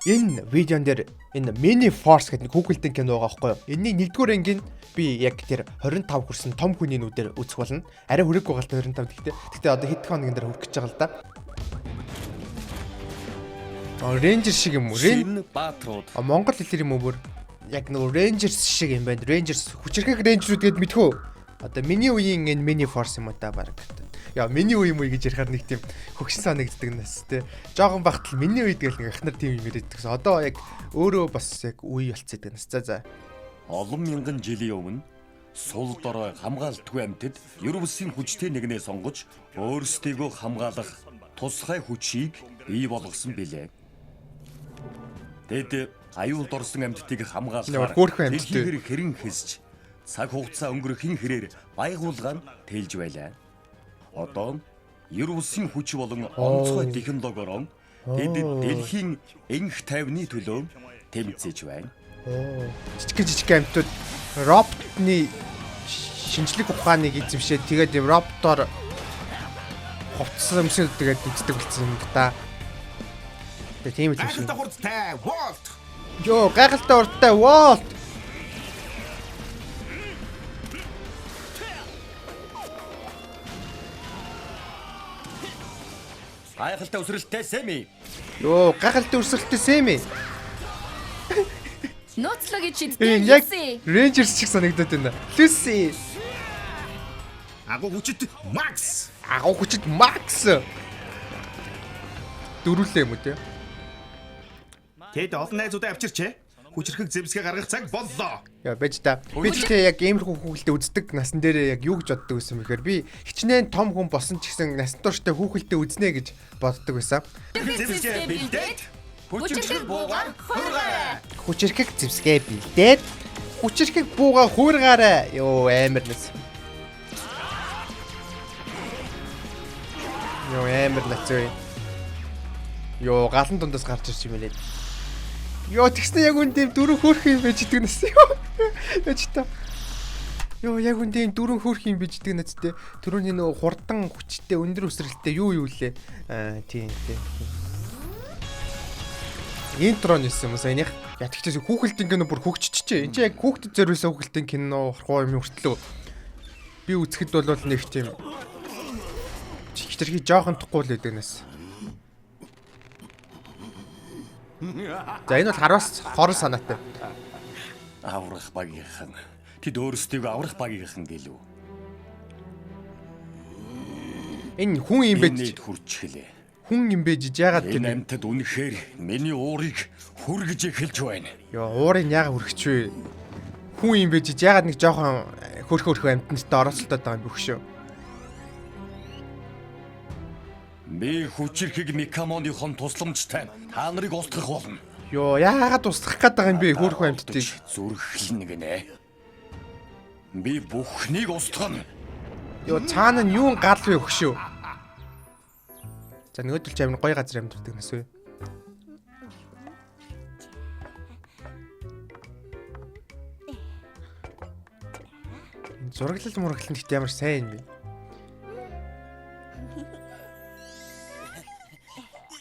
Энэ видеон дээр энэ Mini Force гэдэг Google-ийн кино байгаа байхгүй юу? Энэний нэгдүгээр ангийн би яг тэр 25 хүрсэн том хүний нүдээр үзэх болно. Арай хүрээгүй байгаа л 25 гэхдээ одоо хэд хоногийн дээр хүрэх гэж байгаа л да. Ranger шиг юм уу? Монгол хэлээр юм уу бүр? Яг нөгөө Rangers шиг юм байна. Rangers хүчирхэг Ranger-үүд гээд мэдхүү. Одоо миний үеийн энэ Mini Force юм уу та баг. Яа, миний үе юм уу гэж ярихаар нэг тийм хөгшин санагддаг нас те. Жогон багтал миний үед гэл нэг ахнар тийм юм яриадагс. Одоо яг өөрөө бас яг үе болцсон гэдэг нас. За. Олон мянган жилийн өмнө сул дорой хамгаалтгүй амьтад ер бүсийн хүчтэй нэгнээ сонгож өөрсдийгөө хамгаалах тусгай хүчийг бий болгосон билээ. Тэд аюул дорсон амьтдыг хамгаалахаар дэлхийгээр хэрэн хэсж цаг хугацаа өнгөрөх хэрээр байгуулгаан тэлж байлаа. Одоо ер бүсийн хүч болон онцгой технологиороо тэд дэлхийн энх тайвны төлөө тэмцэж байна. Жижиг амьтууд роботны шинжлэх ухааныг эзэмшээд тэгээд роботоор хувцсан юмшил тэгээд үздэг болсон юм да. Тэгээд тийм л юм шиг. Йоо, гайхалтай урттай Walt. Гайхалтай өсрэлттэй Сэми. Йоо, гайхалтай өсрэлттэй Сэми. Ноцлогийн чидтэй Люси. Rangers шиг санагдаад байна. Люси. Агуу хүчит Макс. Дөрүлээ юм уу те? Тэд олон найзуудаа авчирчээ. Хүчрхэг зэвсгээ гаргах цаг боллоо. Яа, байж та. Би ч тэгээ яг иймэрхүү хүүхэлдээ үздэг насан дээр яг юу гэж боддог байсан бэхээр би хичнээн том хүн болсон ч гэсэн насан турштай хүүхэлдээ үзнэ гэж боддог байсан. Зэвсгээ бэлдээд Хүчирхэг буугаар хуургаарай. Хүчирхэг зэвсгээ бэлдээд хүчирхэг буугаа хуургаарай. Йоо, амар нэс. Йоо, амар нэцээ. Йоо, галан дундаас гарч ирж юм лээ. Йоо, тэгснэ яг үндэ дөрөв хөөрх юм байж идэг нэс. Яаж та. Йоо, яг үндэ дөрөв хөөрх юм байж идэг нэс тэ. Төрөний нөгөө хурдан хүчтэй өндөр өсрэлттэй юу лээ. Тийм. Интро нэсэн юм саяных. Ятгчээс хүүхэлтийн кино бүр хөгжчихжээ. Энд чинь яг хүүхдэд зориулсан хүүхэлтийн кино хурхуу юм хүртлөө. Би үзэхэд бол нэг тийм хичэрхий жоохон тухгүй л байдаг нэс. За энэ бол хараас хорон санаатай. Аврах багийнхан. Тэд өөрсдийгөө аврах багийнхан гэлв. Энэ хүн юм байж хурцгэлээ. хүн юм байж яагаад энэ амьтад үнэхээр миний уурыг хүргэж эхэлж байна. Йоо, уурыг яагаад хүргэж вэ? Хүн юм байж яагаад нэг жоохон хөрхөө амьтантай оролцолтоод байгаа юм бүх шүү. Би хүчирхэг Микамоныхон тусламжтай та нарыг устгах болно. Йоо, яагаад устгах гээд байгаа юм бэ хөрхөө амьтдыг? Зүрхлэн гинэ. Би бүхнийг устгана. Йоо, цаана нь юун гал вэ өгшөө? За нөгөөдөл ч амин гоё газар амьддаг нас үү? Зураглал мураглал гэхдээ ямар сайн юм бэ?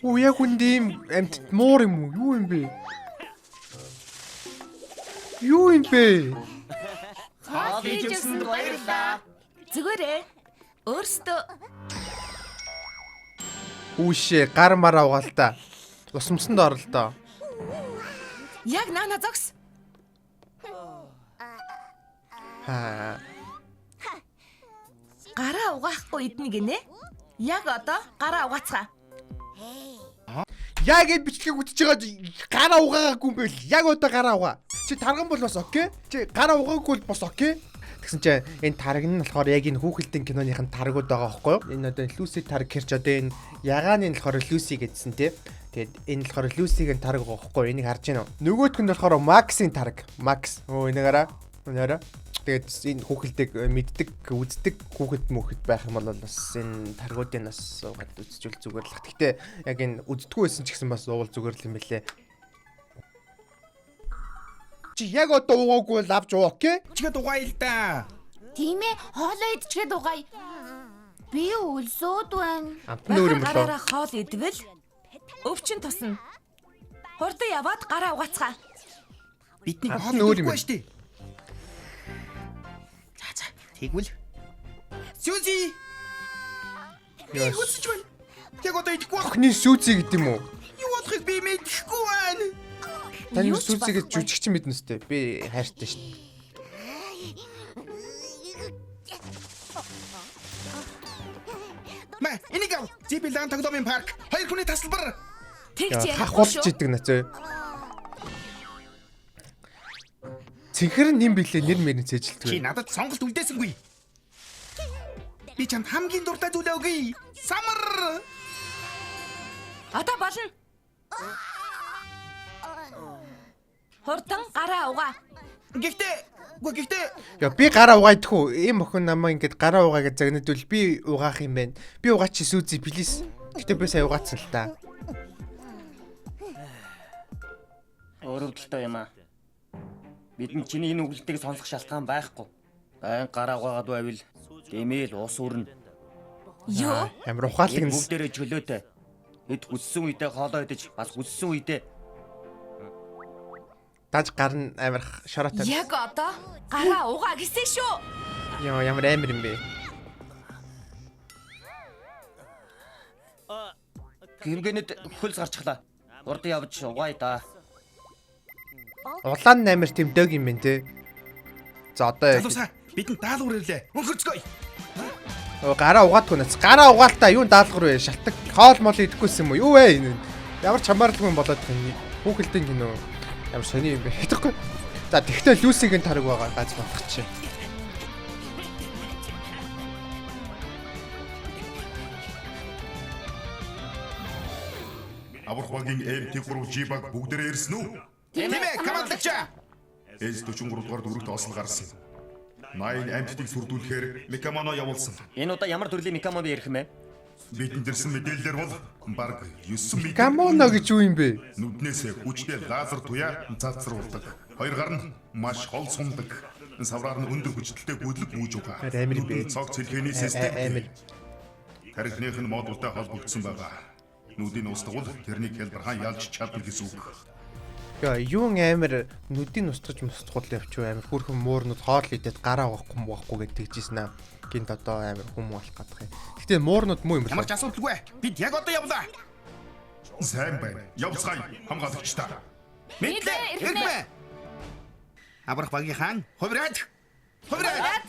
Оо, яг үндэ юм амьтд муур юм уу? Юу юм бэ? Юу юм бэ? Хийжсэн баярлаа. Зүгээрээ. Өөртөө Үүшээ гар мараа угаалтаа. Усмсанд орол доо. яг наана зогс. Гараа угаахгүй идэнэ гинэ. Яг одоо гараа угаацгаа. Яг энэ бичлэгийг үтж байгаа гараа угаагаагүй юм байл. Яг одоо гараа угаа. Чи тарган бол бас окей. Чи гараа угаагүй бол бас окей. Тэгсэн чинь энэ тараг нь болохоор яг энэ хүүхэлдийн киноныхын таргууд байгаа байхгүй юу? Энэ одоо Люси тараг хэрч одоо энэ ягааны нь болохоор Люси гэдсэн тий. Тэгээд энэ болохоор Люсигийн тараг байгаа байхгүй юу? Энийг харж байна уу? Нөгөөх нь болохоор Максийн тараг. Макс. Оо, энийг хараа. Өнөөрэ. Тэгээд энэ хүүхэлдэг мэддэг, үздэг хүүхэд мөхөд байх юм бол бас энэ таргуудын бас гад үзчихвэл зүгээр л. Гэхдээ яг энэ үздэггүй байсан ч гэсэн бас уул зүгээр л юм билээ. Чи яг одоо угаагүй л авч уу, окей? Чигээ дугай л да. Тийм ээ, хоолоо идчихээ дугай. Би өлсөд байна. Амтны өөр юм болоо. Гараараа хоол идвэл өвчин тусна. Хурдан яваад гараа угаацгаа. Бидний Аль нь өөр юм бэ? штэ. За. Тэгвэл. Сүүзи. Яа. Хүсэж байна. Яг одоо идэхгүй байх. Охны сүүций гэдэг юм уу? Юу бодохыг би мэдэхгүй байна. Таны Юу ч сүүцийг байхгүй. жүжигч мэднэ үстэй. Би хайртай шүү дээ. Мэ, энийг ав. Зибилан тогтоомын парк. Хоёр хүний тасалбар. Тэгж Яа, ярихгүй хахуулж шүү. идэг нацаа. Цэнхэр нэм билээ нэр мэрийн Чи цэжилдэг. надад сонголт үлдээсэнгүй. Би чамд хамгийн дуртай зүйлээ өгье. Самар. Одоо болно. Хурдан гараа угаа. Гэхдээ Яа, би гараа угаадах уу? Ийм охин намаа ингэж гараа угаа гэж загнадвал би угаах юм байна. Би угаач чи сүүзий плиз. Гэтэ би сая угаацсан л та. Өөрөвдөлтөө юм аа. Бидний чиний энэ үгэлтийг сонсох шалтгаан байхгүй. Байн гараа угаагаад байвал дэмэл ус өрнө. Юу? Амар ухаалаг Энэ нь. бүгдээрээ чөлөөтэй. Хэд хүссэн үедээ хоолоо идэж бас хүссэн үедээ Даж гарна амар шараатай. Яг одоо гараа угаа гэсэн шүү. Яа, ямар амар юм бэ? гэргэнэд хөлс гарчихлаа. Урд явж угаая да. Улаан амар тийм дөг юм бэ те. За одоо залуусаа бидэнд даалгавар ирлээ. Өнхөрцгөөе. гараа угаадгүй нац. Гараа угаалтаа юу даалгавар вэ? Шалтак хоол мол идэхгүйсэн юм уу? Юу вэ энэ? Ямар чамаарлаг юм болоод байна. Хүүхэлдэн гинөө. Ямар сони юм бэ? Хэдэхгүй. За тэгтээ Люсигийн тариг байгаа гац болох чи. Аврах багийн М3 G-баг бүгдээрээ ирсэн үү? Тийм ээ, командлагчаа. S43 дугаар дүрэгт осол гарсан. 8 амьтдыг сүрдүүлэхээр Микамано явуулсан. Энэ удаа ямар төрлийн микамон би ярих юм бэ? Бидэнд ирсэн мэдээлэлээр бол баг 9 метр. Камоно гэж юу юм бэ? Нүднээс хүчтэй лазер туяа цацруулдаг. Хоёр гар нь маш хол сундаг. Савраар нь өндөр хүчтэй гүйлэг бүүж байгаа. Амар юм бэ? Цог цэлхээний систем. Амар. Тарихных нь модултай холбогдсон байгаа. Нүдийн устгал тэрний хялбархан ялж чадна гэсэн үг. Яа, юун амар нүдийг устгаж мустгуул явчих амар хүрхэн муурнууд хоол идээд гараа уухгүй гэдэг жийсэн аа. Гинт одоо амар хүм болох гадах юм. Гэтэ муурнууд муу юм Ямар байна. ч асуудалгүй. Бид яг одоо явлаа. Сайн байна. Явцгаая хамгаалагчдаа. Мэдлээ, иргэнэ. Аврах багийн хаан, хувираад.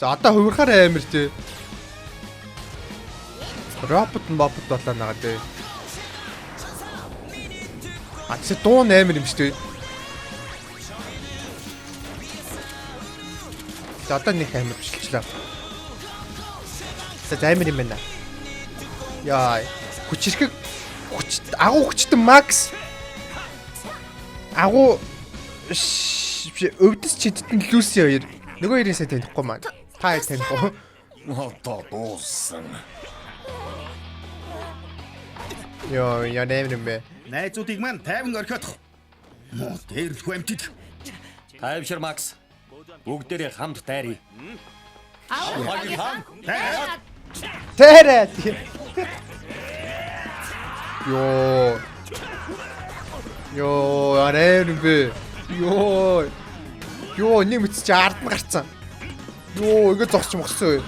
За одоо хувирахаар амар тий. Робот болоо нагаа тий. А чи дуун амар юм шүү дээ. За одоо нэг амар бишилчлээ. За амар юм байна. Яа, агуу хүчтэн Макс. Агуу өвдөс чидтэн Люси хоёр. Нөгөө хоёрын сайн танихгүй маань. Та хоёр танихгүй. Одоо дууссан. Яа, ямар юм бэ? Найзуудыг маань тайван орхиодох. Муу дээрлэхгүй амтд. Тайвшир Макс. Бүгдээрээ хамт дайрыг. Багийн хаан. Тэрэ. Йоо. Йоо, арай юм бэ? Йоо. Йоо, нэг мэт чи ард нь гарцсан. Йоо, ингэ зогсч мохсон.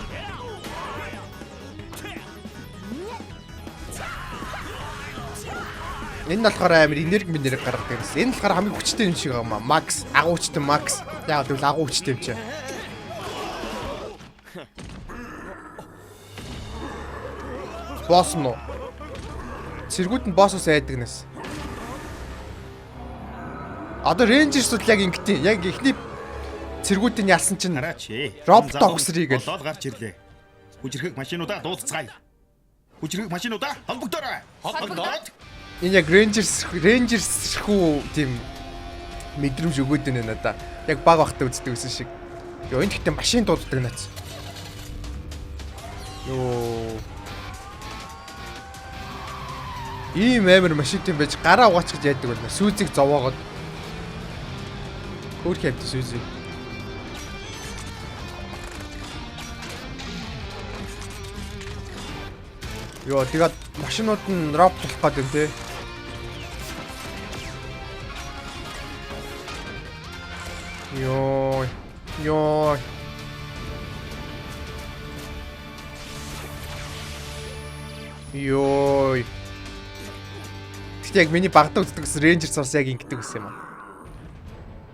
Энэ нь болохоор амар энерги гаргадаг гэсэн. Энэ болохоор хамгийн хүчтэй юм шиг байгаа маа. Макс, агуучтай Макс. Яг л агуучтай юм чи. Босс нь. Цэргүүд нь боссоос айдаг нас. Одоо рейнжерсууд яг ингэтий. Яг ихний цэргүүдийн ялсан чинь Хараач. робот огсрий гэл. Болоод гарч ирлээ. Хүчрхэг машинуудаа дуусцгаая. Хүчрхэг машинуудаа холбогдоорой. Холбогдоод. Энэ яг рейнжерс хүү тийм мэдрэмж өгөөд байна надаа. Яг баг бахтай үздэг гэсэн шиг. Йоо энэ гэхдээ машин дууддаг нац. Йоо. Ийм амар машин тийм байж гараа угаач гэж яадаг байна. Сүүзийг зовоогоод. Өөр хэмт сүүзийг. Йоо тэгээд машинууд нь робот болох гэдэг юм те. Ёо. Ёо. Ёо. Тэгтээ яг миний багтаа үздэг гэсэн Ranger Source яг ингэдэг гэсэн юм аа.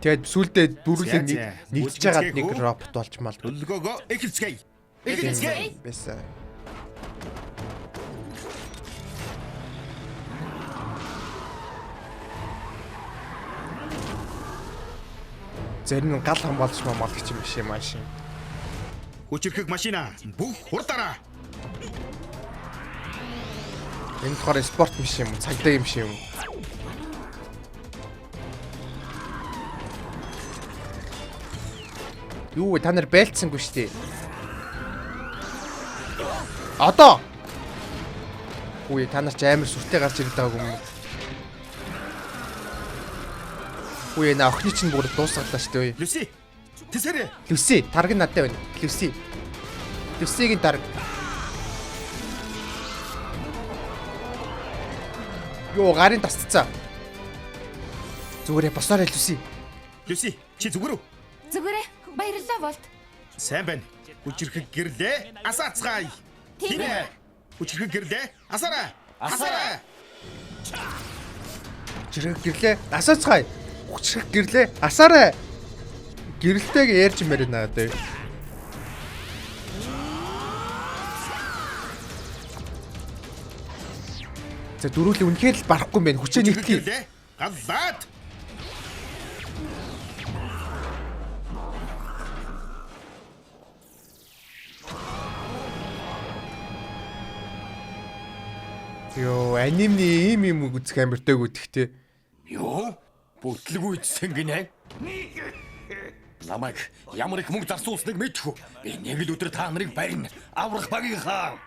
Тэгээд сүулдэ дөрүлээ нэгдэж байгаад нэг робот болчмал. Төлгөөгөө эхэлцгээе. Эхэлцгээе. Бэсэ. Зэрэг гал хамгаалж мамлагч юм биш юм аашин. Хүчирхэг машина бүх хурдаараа. Энэ болохоор спорт биш юм, цагдаа юм шиг юм. Юу та нар байлцсангүй шүү дээ. Одоо. Үгүй та нар ч амар сүртэй гарч ирээд байгааг юм. Үгүй наа охины чинь бүр дуусгалаа шүү дээ. Люси. Тэсэрэ. Люси, тараг нь надад байна. Люси. Люсигийн тараг. Йоо, гарын тасцсан. Зүгээрээ босоорой Люси. Люси, чи зүгээр үү? Зүгээрээ баярлалаа Волт. Сайн байна. Хүчирхэг гэрлээ. Асаацгаая. Тийм ээ. Хүчирхэг гэрлээ. Асаараа. Асаараа. Хүчрэг гэрлээ. Асаацгаая. Хүчрэг гэрлээ. Асаарай. Гэрэлтэйг ярьж мэрэ надад. За дөрүлээ үнэхээр л барахгүй юм байна. Хүчээ нэгтгэе. Галлаад. Йоо, анимны ийм юм үзэх амар дэг үтгэхтэй. Юу? Бүтлэг үйдсэн гинэ. Намайг ямар их мөнгө зарцуулсныг мэдхүү. Би нэг л өдөр та нарыг барина. Аврах багийнхаа.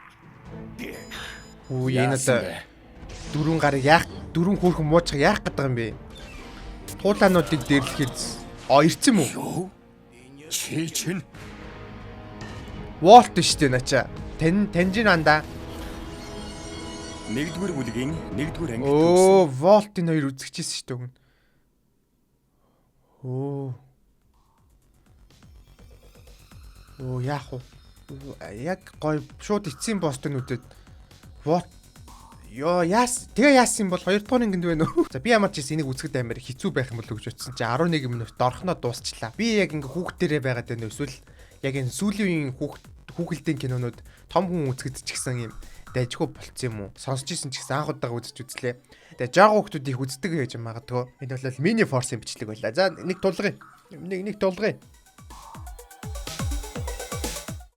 Үу энэ одоо дөрвөн гарыг яах, дөрвөн хөөрхөн муучих яах гэдэг юм бэ? Туулаануудыг дээрлэхэд ирцэн мүү? Юу? Чи чинь Волт штэ нача. Танжин анда. нэгдүгээр бүлгийн нэгдүгээр ангид Оо, Волт энэ хоёр үзчихсэн штэ өгнө. Оо. Оо яах вэ? Яг гой шууд эцсийн бостонүүдэд Волт ёо тэгээ яасан бол 2 дугаар ингэнд байна уу? За би ямар ч гэсэн энийг үзэхэд амар хэцүү байх юм болов гэж бодсон чи 11 минут орхоноо дуусчлаа. Би яг ингээ хүүхдэрээ байгаад байна эсвэл яг энэ сүүлийн үеийн хүүхэлдэйн кинонууд том хүн үзэхэд ч гэсэн юм дайжгүй болцсон юм уу? Сонсч ирсэн ч гэсэн анх удаага үзэж үзлээ. Тэгээ жаахан хүүхдүүд их үздэг гэж магадгүй. Энэ бол мини форсын бичлэг байлаа. За нэг тулгая. Нэг тулгая.